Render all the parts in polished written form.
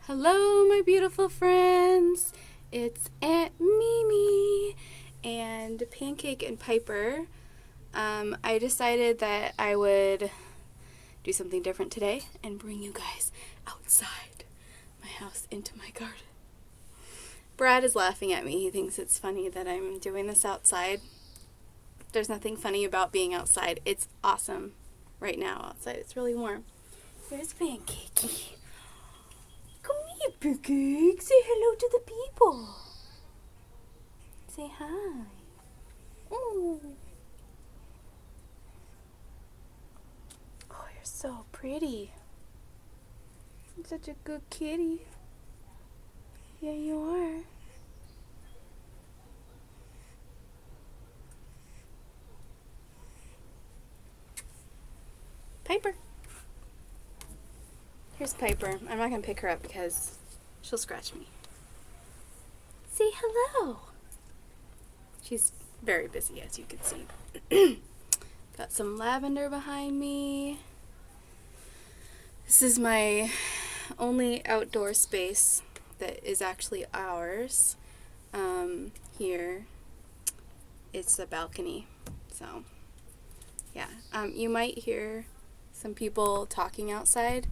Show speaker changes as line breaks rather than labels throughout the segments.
Hello, my beautiful friends. It's Aunt Mimi and Pancake and Piper. I decided that I would do something different today and bring you guys outside my house into my garden. Brad is laughing at me. He thinks it's funny that I'm doing this outside. There's nothing funny about being outside. It's awesome right now outside. It's really warm. There's Pancake. Come here, Pancake. Say hello to the people. Say hi. Oh, you're so pretty. You're such a good kitty. Yeah, you are. Piper. Here's Piper. I'm not going to pick her up because she'll scratch me. Say hello. She's very busy, as you can see. Got some lavender behind me. This is my only outdoor space that is actually ours. Here, it's a balcony. So, yeah. You might hear some people talking outside.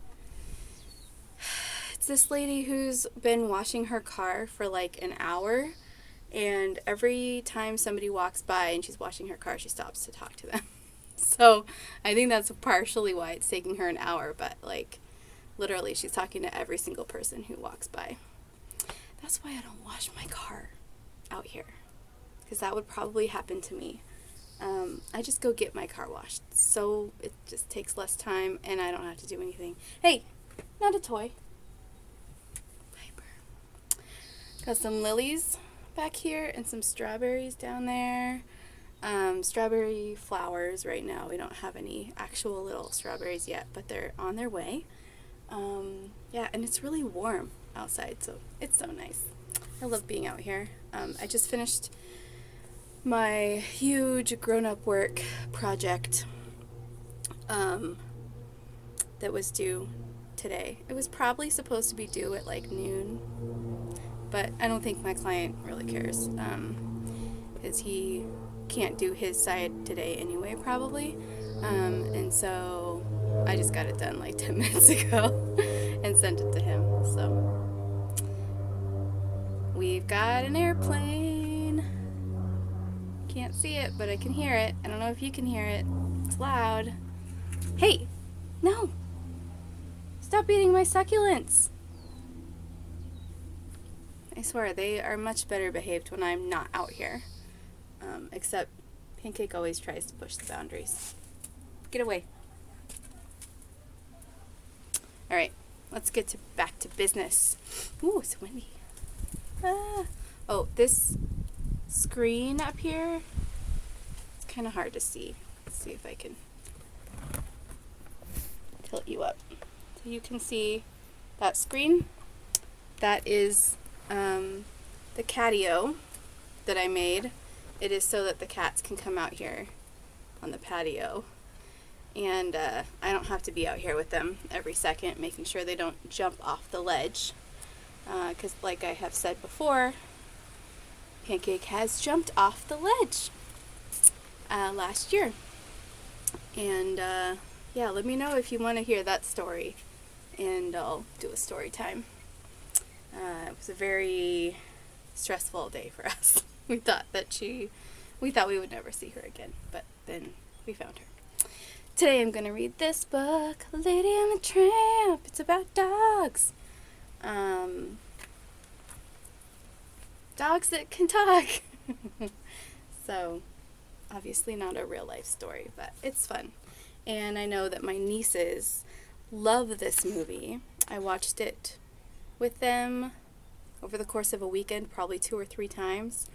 It's this lady who's been washing her car for like an hour, and every time somebody walks by and she's washing her car, she stops to talk to them. So I think that's partially why it's taking her an hour, but like literally she's talking to every single person who walks by. That's why I don't wash my car out here, because that would probably happen to me. I just go get my car washed, so it just takes less time and I don't have to do anything. Hey, not a toy. Got some lilies back here and some strawberries down there. Strawberry flowers right now. We don't have any actual little strawberries yet, but they're on their way. Yeah, and it's really warm outside, so it's so nice. I love being out here. I just finished my huge grown-up work project that was due today. It was probably supposed to be due at like noon. But I don't think my client really cares, because he can't do his side today anyway, probably. And so I just got it done like 10 minutes ago and sent it to him. So we've got an airplane. Can't see it, but I can hear it. I don't know if you can hear it. It's loud. Hey, no. Stop eating my succulents. I swear, they are much better behaved when I'm not out here. Except Pancake always tries to push the boundaries. Get away. Alright, let's get back to business. Ooh, it's windy. Oh, this screen up here, it's kind of hard to see. Let's see if I can tilt you up. So you can see that screen. That is the catio that I made. It is so that the cats can come out here on the patio, and I don't have to be out here with them every second making sure they don't jump off the ledge, because like I have said before, Pancake has jumped off the ledge last year. And yeah, let me know if you want to hear that story, and I'll do a story time. It was a very stressful day for us. We thought we would never see her again, but then we found her. Today I'm going to read this book, Lady and the Tramp. It's about dogs. Dogs that can talk. So, obviously not a real life story, but it's fun. And I know that my nieces love this movie. I watched it with them over the course of a weekend, probably 2 or 3 times.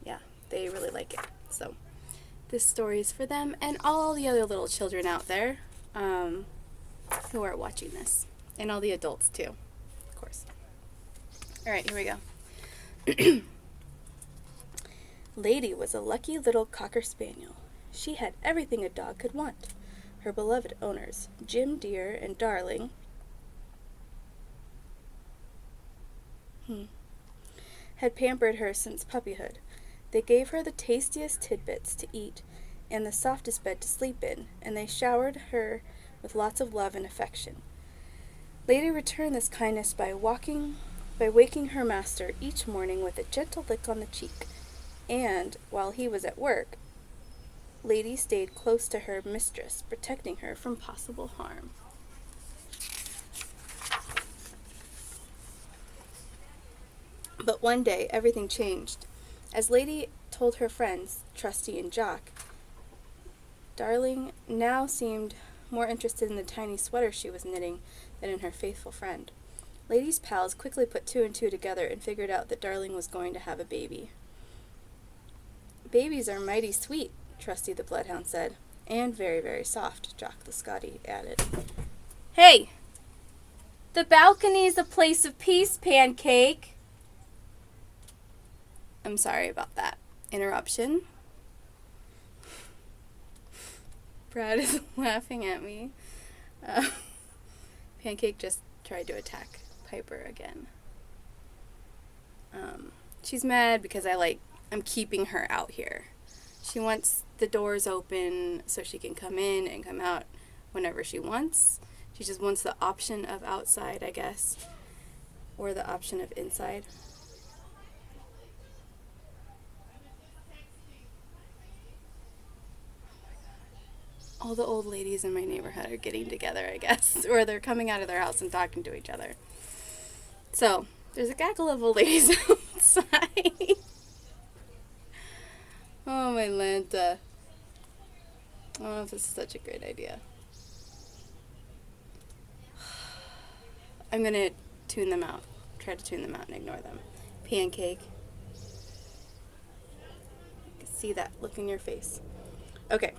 Yeah, they really like it. So this story is for them and all the other little children out there who are watching this, and all the adults too, of course. All right, here we go. Lady was a lucky little cocker spaniel. She had everything a dog could want. Her beloved owners, Jim Dear and Darling, had pampered her since puppyhood. They gave her the tastiest tidbits to eat and the softest bed to sleep in, and they showered her with lots of love and affection. Lady returned this kindness by waking her master each morning with a gentle lick on the cheek, and, while he was at work, Lady stayed close to her mistress, protecting her from possible harm. But one day, everything changed. As Lady told her friends, Trusty and Jock, Darling now seemed more interested in the tiny sweater she was knitting than in her faithful friend. Lady's pals quickly put two and two together and figured out that Darling was going to have a baby. Babies are mighty sweet, Trusty the Bloodhound said. And very, very soft, Jock the Scotty added. Hey! The balcony's a place of peace, Pancake! I'm sorry about that interruption. Brad is laughing at me. Pancake just tried to attack Piper again. She's mad because I'm keeping her out here. She wants the doors open so she can come in and come out whenever she wants. She just wants the option of outside, I guess, or the option of inside. All the old ladies in my neighborhood are getting together, I guess, or they're coming out of their house and talking to each other. So, there's a gaggle of old ladies outside. Oh, my Lanta. Oh, this is such a great idea. I'm going to tune them out. Try to tune them out and ignore them. Pancake. I can see that look in your face. Okay.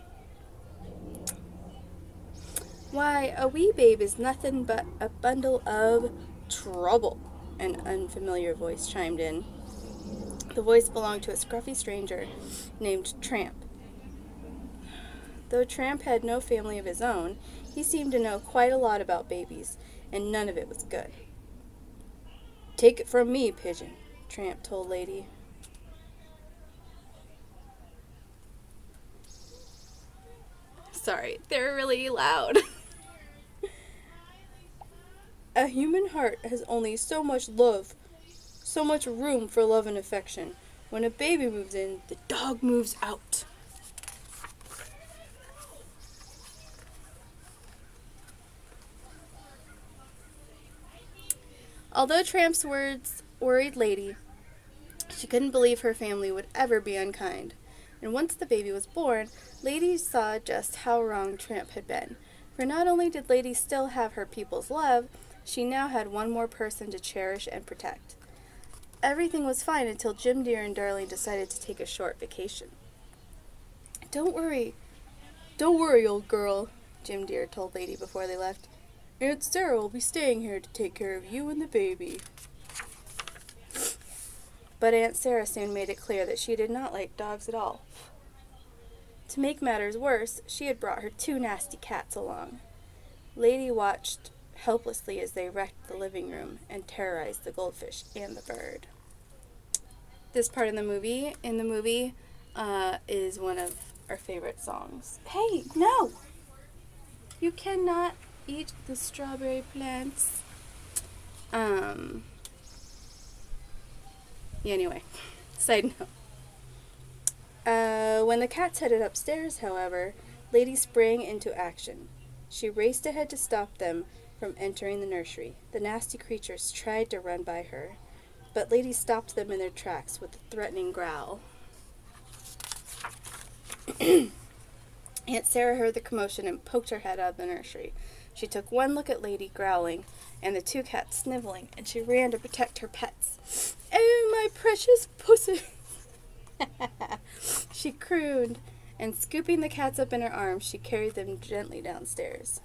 Why, a wee babe is nothing but a bundle of trouble, an unfamiliar voice chimed in. The voice belonged to a scruffy stranger named Tramp. Though Tramp had no family of his own, he seemed to know quite a lot about babies, and none of it was good. Take it from me, Pigeon, Tramp told Lady. Sorry, they're really loud. A human heart has only so much love, so much room for love and affection. When a baby moves in, the dog moves out. Although Tramp's words worried Lady, she couldn't believe her family would ever be unkind. And once the baby was born, Lady saw just how wrong Tramp had been. For not only did Lady still have her people's love, she now had one more person to cherish and protect. Everything was fine until Jim Deer and Darling decided to take a short vacation. Don't worry, old girl, Jim Deer told Lady before they left. Aunt Sarah will be staying here to take care of you and the baby. But Aunt Sarah soon made it clear that she did not like dogs at all. To make matters worse, she had brought her two nasty cats along. Lady watched helplessly as they wrecked the living room and terrorized the goldfish and the bird. This part in the movie is one of our favorite songs. Hey, no! You cannot eat the strawberry plants. Anyway, side note. When the cats headed upstairs, however, Lady sprang into action. She raced ahead to stop them from entering the nursery. The nasty creatures tried to run by her, but Lady stopped them in their tracks with a threatening growl. Aunt Sarah heard the commotion and poked her head out of the nursery. She took one look at Lady, growling, and the two cats sniveling, and she ran to protect her pets. Oh, my precious pussy! She crooned, and scooping the cats up in her arms, she carried them gently downstairs.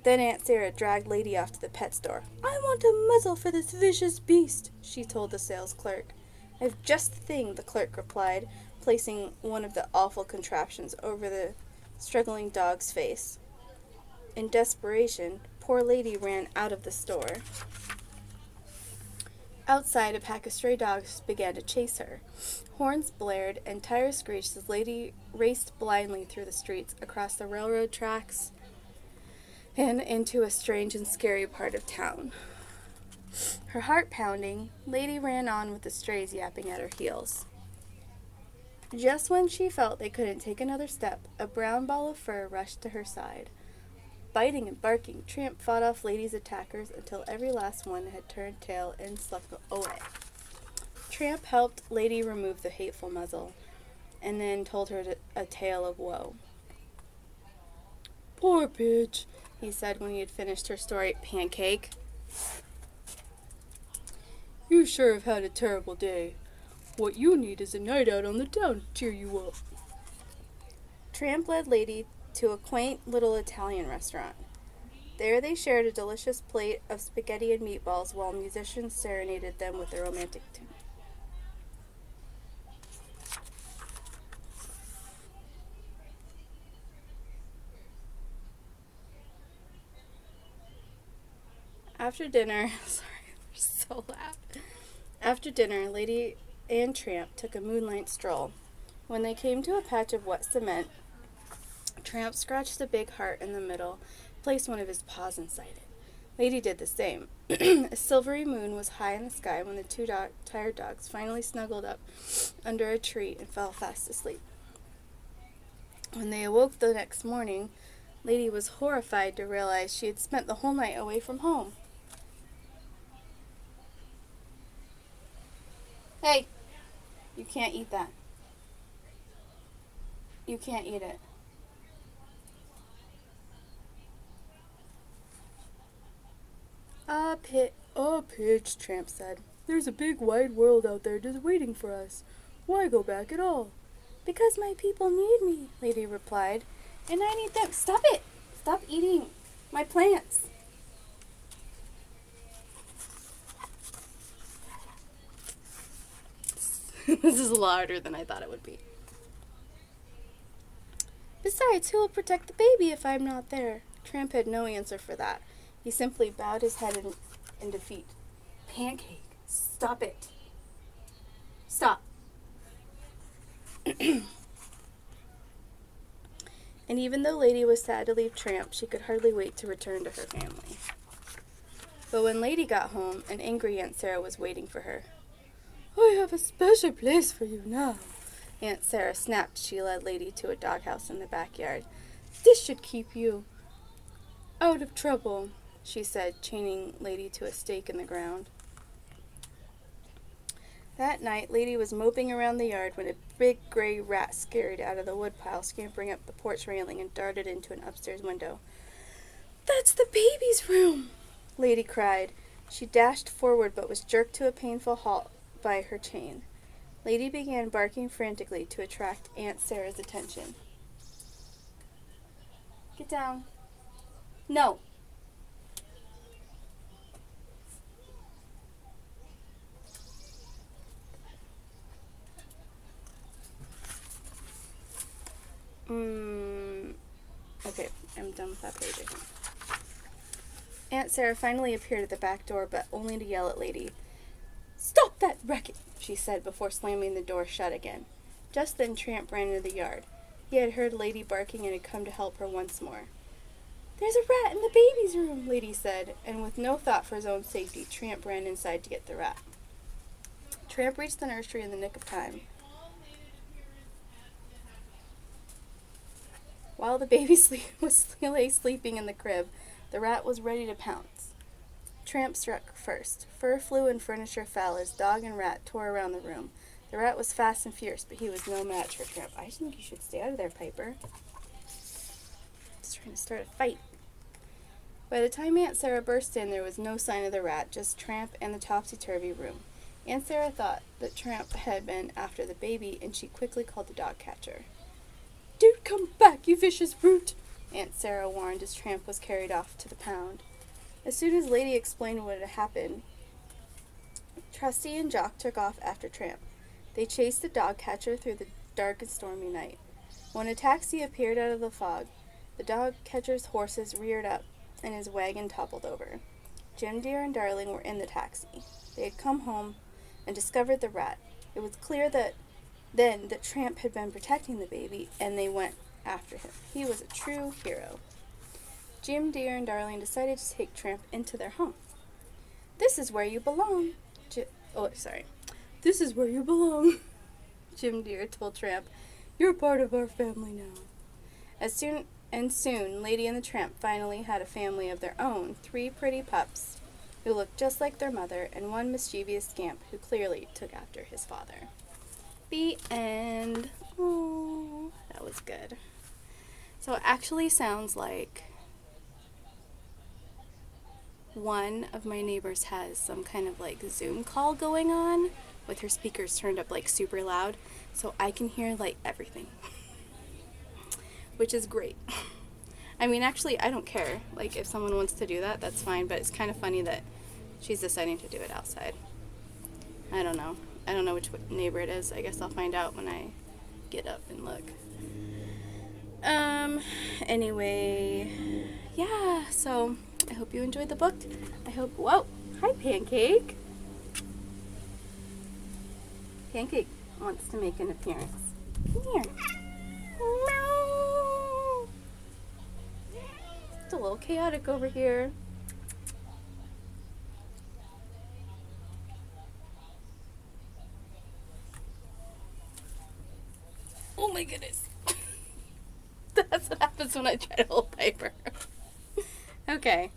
Then Aunt Sarah dragged Lady off to the pet store. I want a muzzle for this vicious beast, she told the sales clerk. I've just the thing, the clerk replied, placing one of the awful contraptions over the struggling dog's face. In desperation, poor Lady ran out of the store. Outside, a pack of stray dogs began to chase her. Horns blared and tires screeched as Lady raced blindly through the streets, across the railroad tracks, and into a strange and scary part of town. Her heart pounding, Lady ran on with the strays yapping at her heels. Just when she felt they couldn't take another step, a brown ball of fur rushed to her side. Biting and barking, Tramp fought off Lady's attackers until every last one had turned tail and slunk away. Tramp helped Lady remove the hateful muzzle, and then told her a tale of woe. "Poor bitch," he said when he had finished her story. "Pancake. You sure have had a terrible day. What you need is a night out on the town to cheer you up." Tramp led Lady to a quaint little Italian restaurant. There they shared a delicious plate of spaghetti and meatballs while musicians serenaded them with a romantic tune. After dinner, sorry, they're so loud. After dinner, Lady and Tramp took a moonlight stroll. When they came to a patch of wet cement, Tramp scratched the big heart in the middle, placed one of his paws inside it. Lady did the same. A silvery moon was high in the sky when the two tired dogs finally snuggled up under a tree and fell fast asleep. When they awoke the next morning, Lady was horrified to realize she had spent the whole night away from home. Hey, you can't eat that. You can't eat it. Pitch, Tramp said. "There's a big wide world out there just waiting for us. Why go back at all?" "Because my people need me," Lady replied. "And I need them." Stop it! Stop eating my plants. This is louder than I thought it would be. "Besides, who will protect the baby if I'm not there?" Tramp had no answer for that. He simply bowed his head in defeat. "Pancake, stop it. Stop." And even though Lady was sad to leave Tramp, she could hardly wait to return to her family. But when Lady got home, an angry Aunt Sarah was waiting for her. "I have a special place for you now," Aunt Sarah snapped. She led Lady to a doghouse in the backyard. "This should keep you out of trouble," she said, chaining Lady to a stake in the ground. That night, Lady was moping around the yard when a big gray rat scurried out of the woodpile, scampering up the porch railing and darted into an upstairs window. "That's the baby's room!" Lady cried. She dashed forward but was jerked to a painful halt by her chain. Lady began barking frantically to attract Aunt Sarah's attention. "Get down." "No." Okay, I'm done with that page, I think. Aunt Sarah finally appeared at the back door, but only to yell at Lady. "Stop that racket," she said before slamming the door shut again. Just then Tramp ran into the yard. He had heard Lady barking and had come to help her once more. "There's a rat in the baby's room," Lady said, and with no thought for his own safety, Tramp ran inside to get the rat. Tramp reached the nursery in the nick of time. While the baby lay sleeping in the crib, the rat was ready to pounce. Tramp struck first. Fur flew and furniture fell as dog and rat tore around the room. The rat was fast and fierce, but he was no match for Tramp. "I think you should stay out of there, Piper." Just trying to start a fight. By the time Aunt Sarah burst in, there was no sign of the rat, just Tramp and the topsy-turvy room. Aunt Sarah thought that Tramp had been after the baby, and she quickly called the dog catcher. "Don't come back, you vicious brute," Aunt Sarah warned as Tramp was carried off to the pound. As soon as Lady explained what had happened, Trusty and Jock took off after Tramp. They chased the dog catcher through the dark and stormy night. When a taxi appeared out of the fog, the dog catcher's horses reared up and his wagon toppled over. Jim Dear and Darling were in the taxi. They had come home and discovered the rat. It was clear that Tramp had been protecting the baby, and they went after him. He was a true hero. Jim Deer and Darling decided to take Tramp into their home. This is where you belong. This is where you belong, Jim Deer told Tramp. You're part of our family now. Soon, Lady and the Tramp finally had a family of their own, 3 pretty pups who looked just like their mother, and 1 mischievous scamp who clearly took after his father. The end. Oh, that was good. So it actually sounds like one of my neighbors has some kind of like Zoom call going on with her speakers turned up like super loud, so I can hear like everything, which is great. I mean, actually, I don't care. Like, if someone wants to do that, that's fine, but it's kind of funny that she's deciding to do it outside. I don't know. I don't know which neighbor it is. I guess I'll find out when I get up and look. Anyway, yeah, so I hope you enjoyed the book. Whoa, hi Pancake. Pancake wants to make an appearance. Come here. Meow. It's a little chaotic over here. Oh my goodness. That's what happens when I try to hold Piper. Okay.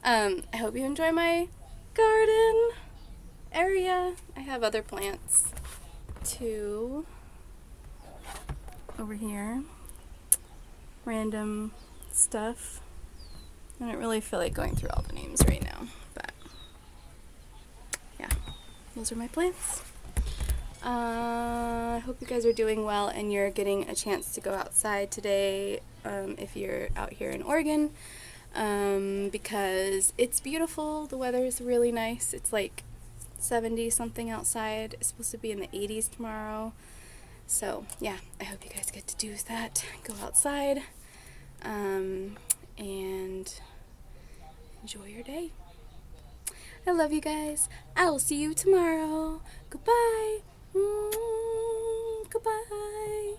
I hope you enjoy my garden area. I have other plants too over here. Random stuff. I don't really feel like going through all the names right now, but yeah, those are my plants. I hope you guys are doing well and you're getting a chance to go outside today if you're out here in Oregon, because it's beautiful. The weather is really nice. It's like 70 something outside. It's supposed to be in the 80s tomorrow. So yeah, I hope you guys get to do that. Go outside and enjoy your day. I love you guys. I will see you tomorrow. Goodbye. Goodbye.